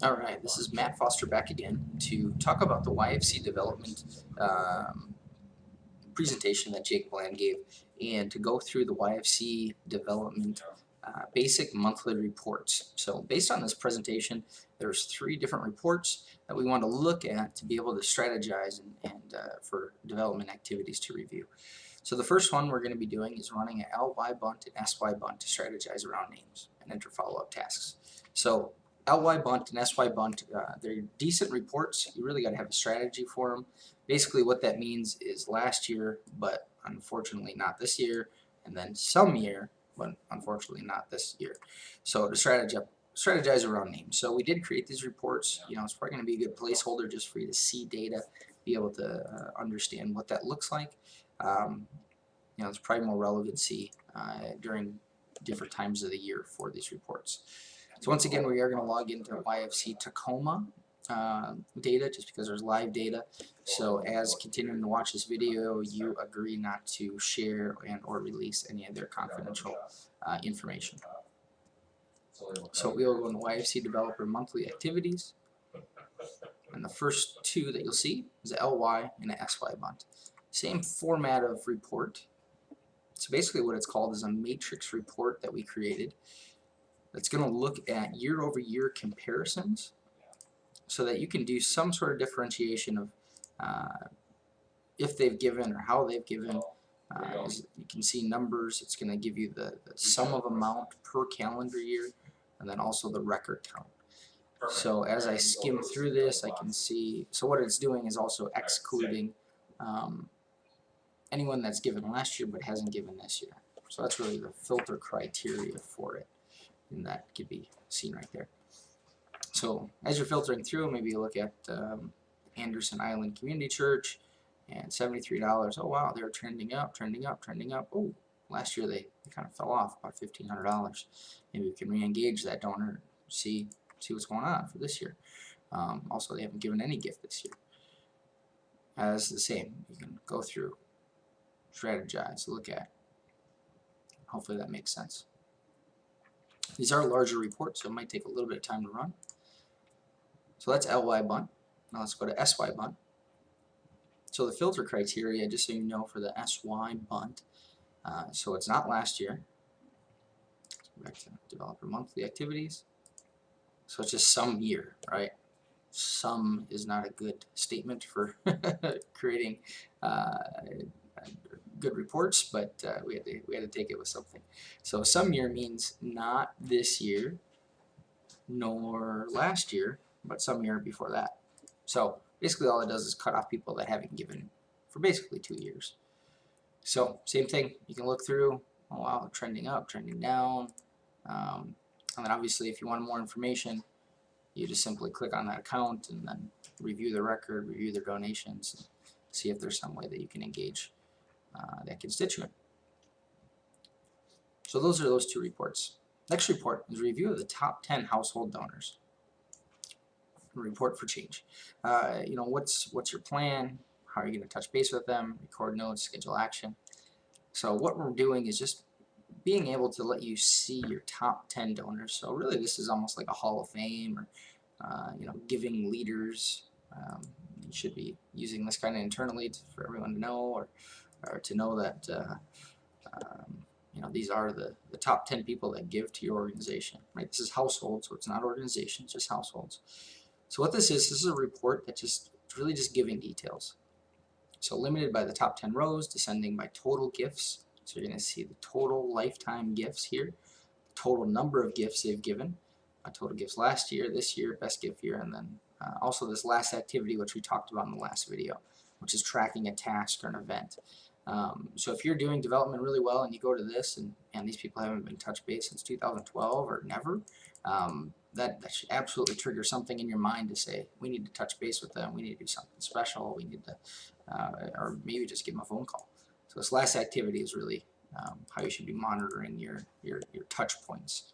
Alright, this is Matt Foster back again to talk about the YFC development presentation that Jake Bland gave and to go through the YFC development basic monthly reports. So based on this presentation, there's 3 different reports that we want to look at to be able to strategize and for development activities to review. So the first one we're going to be doing is running an LY bunt and SY bunt to strategize around names and enter follow-up tasks. So LY bunt and SY bunt, they're decent reports. You really got to have a strategy for them. Basically what that means is last year, but unfortunately not this year, and then some year, but unfortunately not this year. So to strategize around names. So we did create these reports. You know, it's probably going to be a good placeholder just for you to see data, be able to understand what that looks like. You know, there's probably more relevancy during different times of the year for these reports. So once again, we are going to log into YFC Tacoma data just because there's live data. So as continuing to watch this video, you agree not to share and or release any of their confidential information. So we will go into YFC Developer Monthly Activities. And the first 2 that you'll see is a LY and a SY bunt. Same format of report. So basically what it's called is a matrix report that we created that's going to look at year-over-year comparisons so that you can do some sort of differentiation of if they've given or how they've given. You can see numbers. It's going to give you the sum of amount per calendar year and then also the record count. So as I skim through this, I can see, so what it's doing is also excluding anyone that's given last year but hasn't given this year. So that's really the filter criteria for it, and that could be seen right there. So as you're filtering through, maybe you look at Anderson Island Community Church and $73. Oh wow, they're trending up, trending up, trending up. Oh, last year they kind of fell off about $1,500. Maybe we can re-engage that donor, see what's going on for this year. Also, they haven't given any gift this year. As the same, you can go through, strategize, look at. Hopefully that makes sense. These are larger reports, so it might take a little bit of time to run. So that's LY bunt. Now let's go to SY bunt. So the filter criteria, just so you know, for the SY bunt, so it's not last year. Back to developer monthly activities. So it's just some year, right? Some is not a good statement for creating good reports, but we had to take it with something. So some year means not this year, nor last year, but some year before that. So basically all it does is cut off people that haven't given for basically 2 years. So same thing, you can look through, oh wow, trending up, trending down, and then obviously if you want more information, you just simply click on that account and then review the record, review their donations, and see if there's some way that you can engage that constituent. So those are those 2 reports. Next report is a review of the top 10 household donors. Report for change. You know, what's your plan? How are you going to touch base with them? Record notes, schedule action. So what we're doing is just being able to let you see your top 10 donors. So really this is almost like a Hall of Fame or you know, giving leaders. You should be using this kind of internally for everyone to know, or to know that you know, these are the top 10 people that give to your organization. Right? This is households, so it's not organizations, just households. So what this is a report that it's really just giving details. So limited by the top 10 rows, descending by total gifts. So you're going to see the total lifetime gifts here, total number of gifts they've given, total gifts last year, this year, best gift year, and then also this last activity which we talked about in the last video, which is tracking a task or an event. So if you're doing development really well and you go to this and these people haven't been touched base since 2012 or never, that should absolutely trigger something in your mind to say, we need to touch base with them, we need to do something special, we need to, or maybe just give them a phone call. So this last activity is really how you should be monitoring your touch points.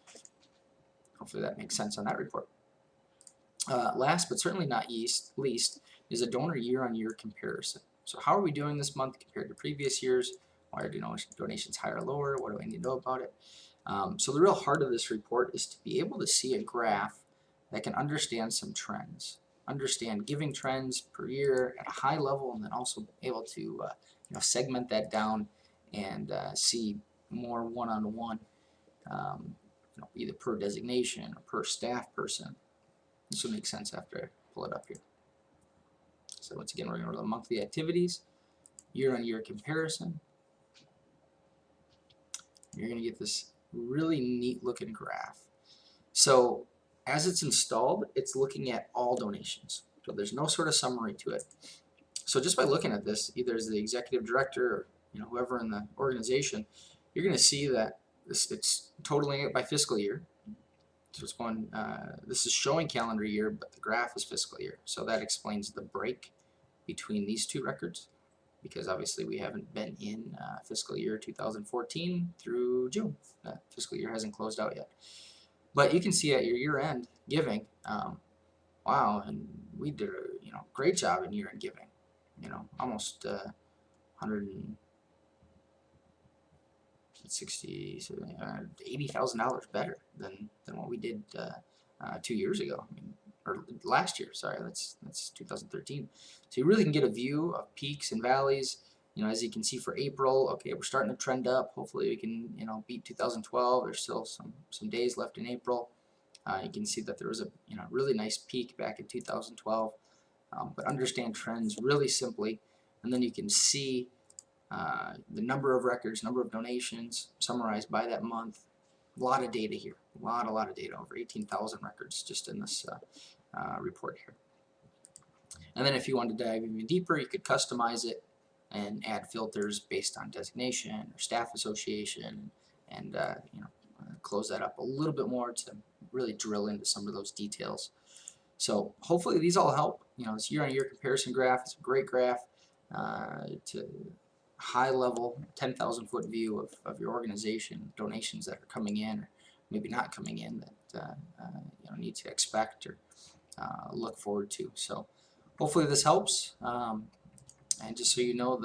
Hopefully that makes sense on that report. Last but certainly not least is a donor year-on-year comparison. So how are we doing this month compared to previous years? Why are donations higher or lower? What do I need to know about it? So the real heart of this report is to be able to see a graph that can understand some trends, understand giving trends per year at a high level, and then also able to segment that down and see more one-on-one, either per designation or per staff person. This will make sense after I pull it up here. So once again, we're going to go to the monthly activities, year-on-year comparison. You're going to get this really neat looking graph. So as it's installed, it's looking at all donations. So there's no sort of summary to it. So just by looking at this, either as the executive director or whoever in the organization, you're going to see that it's totaling it by fiscal year. So it's going. This is showing calendar year, but the graph is fiscal year. So that explains the break between these two records, because obviously we haven't been in fiscal year 2014 through June. That fiscal year hasn't closed out yet. But you can see at your year-end giving, wow, and we did a great job in year-end giving. Almost $80,000 better than what we did 2 years ago. Or last year. Sorry, that's 2013. So you really can get a view of peaks and valleys. As you can see for April, okay, we're starting to trend up. Hopefully we can beat 2012. There's still some days left in April. You can see that there was a really nice peak back in 2012. But understand trends really simply, and then you can see the number of records, number of donations summarized by that month. A lot of data here. A lot of data. Over 18,000 records just in this report here. And then if you want to dive even deeper, you could customize it and add filters based on designation or staff association, and close that up a little bit more to really drill into some of those details. So hopefully these all help. This year-on-year comparison graph is a great graph to high level 10,000 foot view of your organization, donations that are coming in or maybe not coming in that need to expect or look forward to. So hopefully this helps, and just so you know,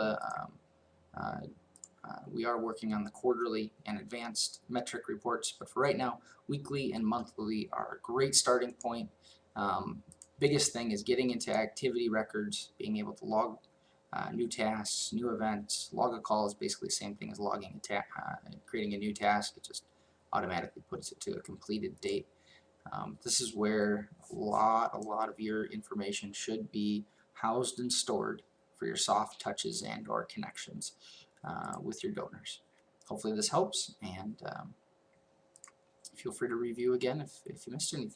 we are working on the quarterly and advanced metric reports, but for right now, weekly and monthly are a great starting point. Biggest thing is getting into activity records, being able to log new tasks, new events. Log a call is basically the same thing as logging creating a new task. It just automatically puts it to a completed date. This is where a lot of your information should be housed and stored for your soft touches and or connections with your donors. Hopefully this helps, and feel free to review again if you missed anything.